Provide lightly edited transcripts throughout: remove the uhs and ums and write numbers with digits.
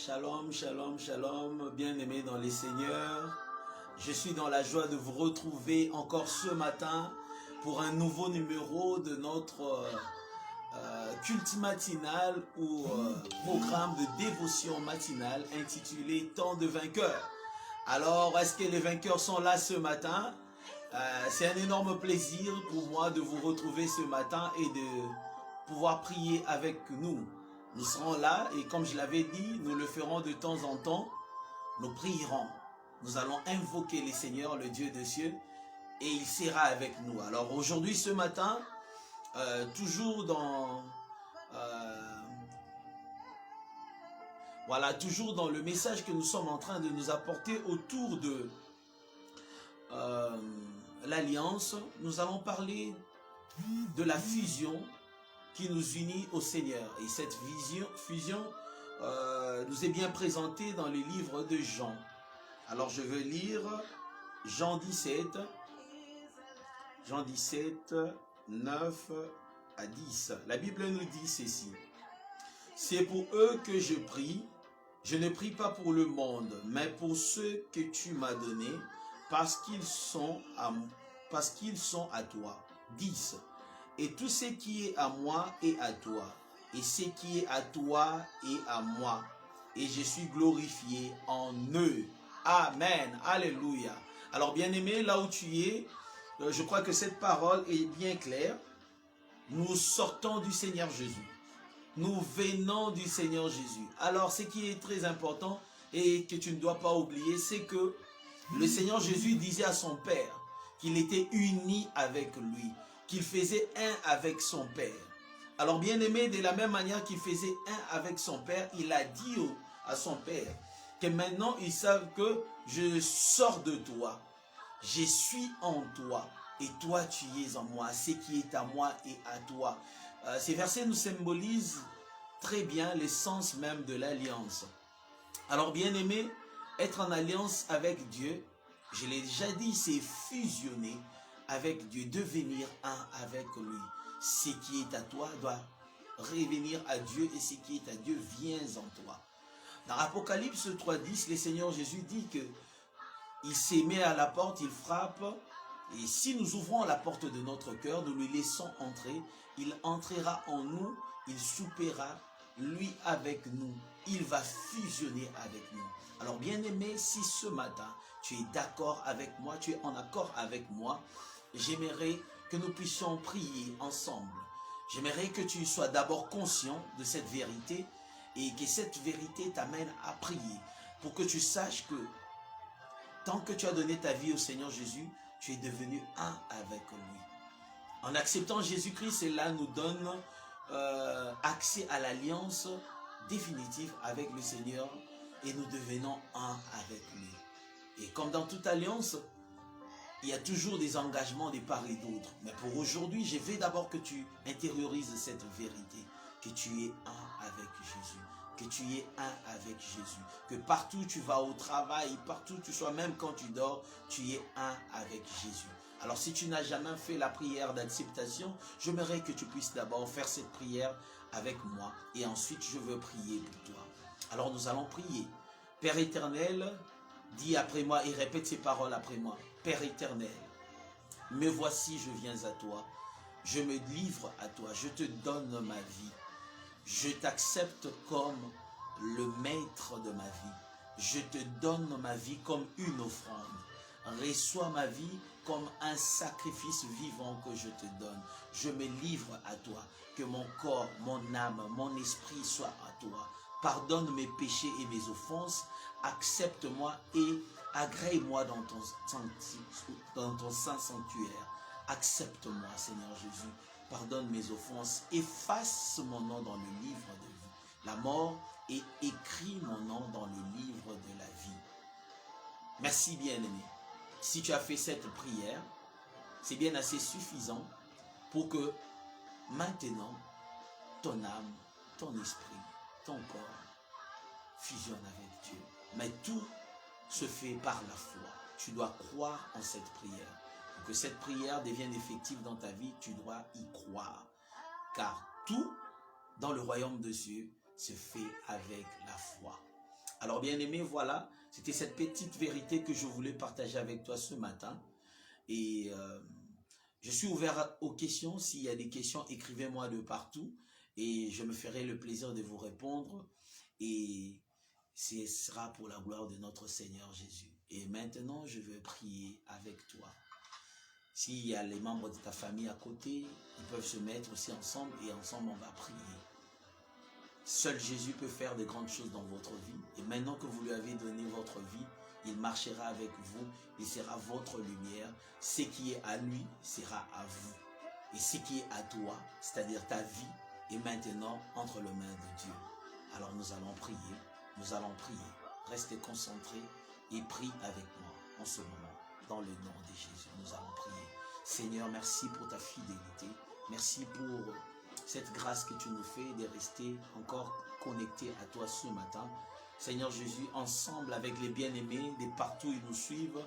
Shalom, shalom, shalom, bien-aimés dans les seigneurs. Je suis dans la joie de vous retrouver encore ce matin pour un nouveau numéro de notre culte matinal ou programme de dévotion matinale intitulé Temps de vainqueurs. Alors, est-ce que les vainqueurs sont là ce matin? C'est un énorme plaisir pour moi de vous retrouver ce matin et de pouvoir prier avec nous. Nous serons là et comme je l'avais dit, nous le ferons de temps en temps. Nous prierons. Nous allons invoquer le Seigneur, le Dieu des cieux, et il sera avec nous. Alors aujourd'hui, ce matin, toujours dans toujours dans le message que nous sommes en train de nous apporter autour de l'alliance, nous allons parler de la fusion qui nous unit au Seigneur. Et cette fusion nous est bien présentée dans le livre de Jean. Alors je veux lire Jean 17, 9 à 10. La Bible nous dit ceci. C'est pour eux que je prie. Je ne prie pas pour le monde, mais pour ceux que tu m'as donnés, parce qu'ils sont à toi. 10. Et tout ce qui est à moi est à toi, et ce qui est à toi est à moi, et je suis glorifié en eux. Amen. Alléluia. Alors bien-aimé, là où tu es, je crois que cette parole est bien claire. Nous sortons du Seigneur Jésus. Nous venons du Seigneur Jésus. Alors ce qui est très important et que tu ne dois pas oublier, c'est que le Seigneur Jésus disait à son Père qu'il était uni avec lui, qu'il faisait un avec son Père. Alors bien-aimé, de la même manière qu'il faisait un avec son Père, il a dit à son Père que maintenant ils savent que je sors de toi, je suis en toi et toi tu es en moi, ce qui est à moi et à toi. Ces versets nous symbolisent très bien l'essence même de l'alliance. Alors bien-aimé, être en alliance avec Dieu, je l'ai déjà dit, c'est fusionner avec Dieu, devenir un avec lui. Ce qui est à toi doit revenir à Dieu et ce qui est à Dieu vient en toi. Dans Apocalypse 3.10, le Seigneur Jésus dit que il s'est mis à la porte, il frappe, et si nous ouvrons la porte de notre cœur, nous lui laissons entrer, il entrera en nous, il soupera, lui avec nous, il va fusionner avec nous. Alors bien aimé, si ce matin tu es d'accord avec moi, tu es en accord avec moi, j'aimerais que nous puissions prier ensemble. J'aimerais que tu sois d'abord conscient de cette vérité et que cette vérité t'amène à prier pour que tu saches que tant que tu as donné ta vie au Seigneur Jésus, tu es devenu un avec lui. En acceptant Jésus-Christ, cela nous donne accès à l'alliance définitive avec le Seigneur et nous devenons un avec lui. Et comme dans toute alliance, il y a toujours des engagements de part et d'autre. Mais pour aujourd'hui, je veux d'abord que tu intériorises cette vérité, que tu es un avec Jésus, que tu es un avec Jésus, que partout tu vas au travail, partout tu sois, même quand tu dors, tu es un avec Jésus. Alors si tu n'as jamais fait la prière d'acceptation, j'aimerais que tu puisses d'abord faire cette prière avec moi et ensuite je veux prier pour toi. Alors nous allons prier. Père éternel, dis après moi et répète ces paroles après moi. Père éternel, me voici, je viens à toi. Je me livre à toi, je te donne ma vie. Je t'accepte comme le maître de ma vie. Je te donne ma vie comme une offrande. Reçois ma vie comme un sacrifice vivant que je te donne. Je me livre à toi. Que mon corps, mon âme, mon esprit soient à toi. Pardonne mes péchés et mes offenses. Accepte-moi et agrée-moi dans ton saint sanctuaire. Accepte-moi, Seigneur Jésus. Pardonne mes offenses. Efface mon nom dans le livre de vie, la mort, et écris mon nom dans le livre de la vie. Merci, bien-aimé. Si tu as fait cette prière, c'est bien assez suffisant pour que maintenant, ton âme, ton esprit, ton corps fusionnent avec Dieu. Mais tout se fait par la foi. Tu dois croire en cette prière. Pour que cette prière devienne effective dans ta vie, tu dois y croire. Car tout dans le royaume de Dieu se fait avec la foi. Alors bien aimé, voilà, c'était cette petite vérité que je voulais partager avec toi ce matin. Et je suis ouvert aux questions. S'il y a des questions, écrivez-moi de partout. Et je me ferai le plaisir de vous répondre. Et ce sera pour la gloire de notre Seigneur Jésus. Et maintenant, je veux prier avec toi. S'il y a les membres de ta famille à côté, ils peuvent se mettre aussi ensemble et ensemble on va prier. Seul Jésus peut faire de grandes choses dans votre vie. Et maintenant que vous lui avez donné votre vie, il marchera avec vous. Il sera votre lumière. Ce qui est à lui sera à vous. Et ce qui est à toi, c'est-à-dire ta vie, est maintenant entre les mains de Dieu. Alors nous allons prier. Nous allons prier. Restez concentrés et prie avec moi en ce moment. Dans le nom de Jésus, nous allons prier. Seigneur, merci pour ta fidélité. Merci pour cette grâce que tu nous fais de rester encore connectés à toi ce matin. Seigneur Jésus, ensemble avec les bien-aimés de partout où ils nous suivent,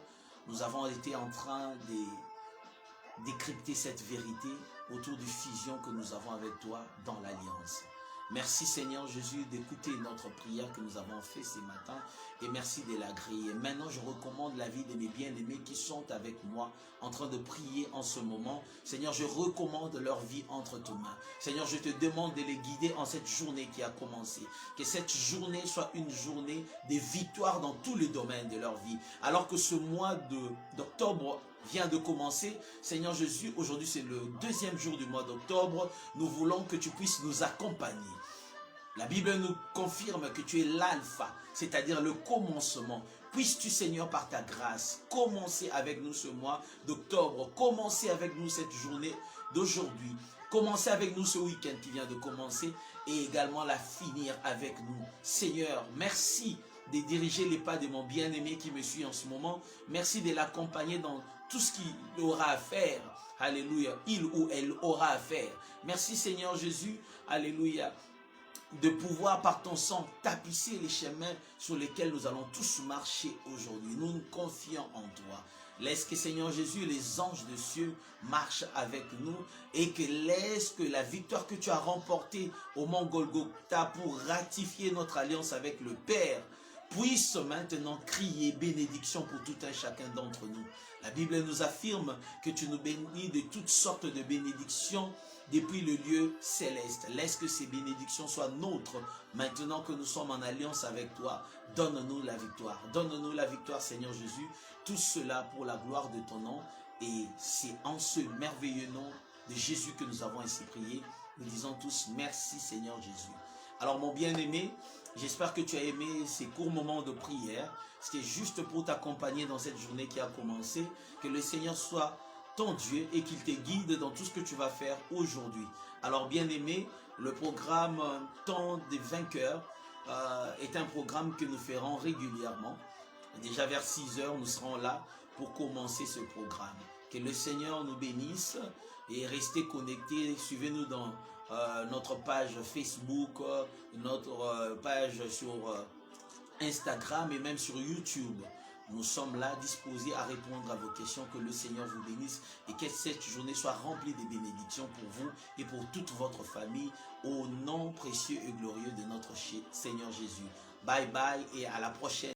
nous avons été en train de décrypter cette vérité autour du fusion que nous avons avec toi dans l'Alliance. Merci Seigneur Jésus d'écouter notre prière que nous avons fait ce matin et merci de l'agréer. Maintenant je recommande la vie de mes bien-aimés qui sont avec moi en train de prier en ce moment. Seigneur, je recommande leur vie entre tes mains. Seigneur, je te demande de les guider en cette journée qui a commencé. Que cette journée soit une journée de victoire dans tous les domaines de leur vie. Alors que ce mois d'octobre vient de commencer, Seigneur Jésus, aujourd'hui c'est le deuxième jour du mois d'octobre, nous voulons que tu puisses nous accompagner. La Bible nous confirme que tu es l'alpha, c'est-à-dire le commencement. Puisses-tu, Seigneur, par ta grâce, commencer avec nous ce mois d'octobre, commencer avec nous cette journée d'aujourd'hui, commencer avec nous ce week-end qui vient de commencer et également la finir avec nous. Seigneur, merci de diriger les pas de mon bien-aimé qui me suit en ce moment. Merci de l'accompagner dans tout ce qu'il aura à faire. Alléluia, il ou elle aura à faire. Merci Seigneur Jésus, alléluia, de pouvoir par ton sang tapisser les chemins sur lesquels nous allons tous marcher aujourd'hui. Nous nous confions en toi. Laisse que Seigneur Jésus, les anges de cieux marchent avec nous et que laisse que la victoire que tu as remportée au mont Golgotha pour ratifier notre alliance avec le Père puisse maintenant crier bénédiction pour tout un chacun d'entre nous. La Bible nous affirme que tu nous bénis de toutes sortes de bénédictions depuis le lieu céleste. Laisse que ces bénédictions soient nôtres maintenant que nous sommes en alliance avec toi. Donne-nous la victoire. Donne-nous la victoire, Seigneur Jésus. Tout cela pour la gloire de ton nom. Et c'est en ce merveilleux nom de Jésus que nous avons ainsi prié. Nous disons tous merci, Seigneur Jésus. Alors, mon bien-aimé, j'espère que tu as aimé ces courts moments de prière. C'était juste pour t'accompagner dans cette journée qui a commencé. Que le Seigneur soit ton Dieu et qu'il te guide dans tout ce que tu vas faire aujourd'hui. Alors bien aimé, le programme Temps des vainqueurs est un programme que nous ferons régulièrement. Déjà vers 6 heures, nous serons là pour commencer ce programme. Que le Seigneur nous bénisse et restez connectés. Suivez-nous dans notre page Facebook, notre page sur Instagram et même sur YouTube. Nous sommes là disposés à répondre à vos questions. Que le Seigneur vous bénisse et que cette journée soit remplie de bénédictions pour vous et pour toute votre famille au nom précieux et glorieux de notre Seigneur Jésus. Bye bye et à la prochaine.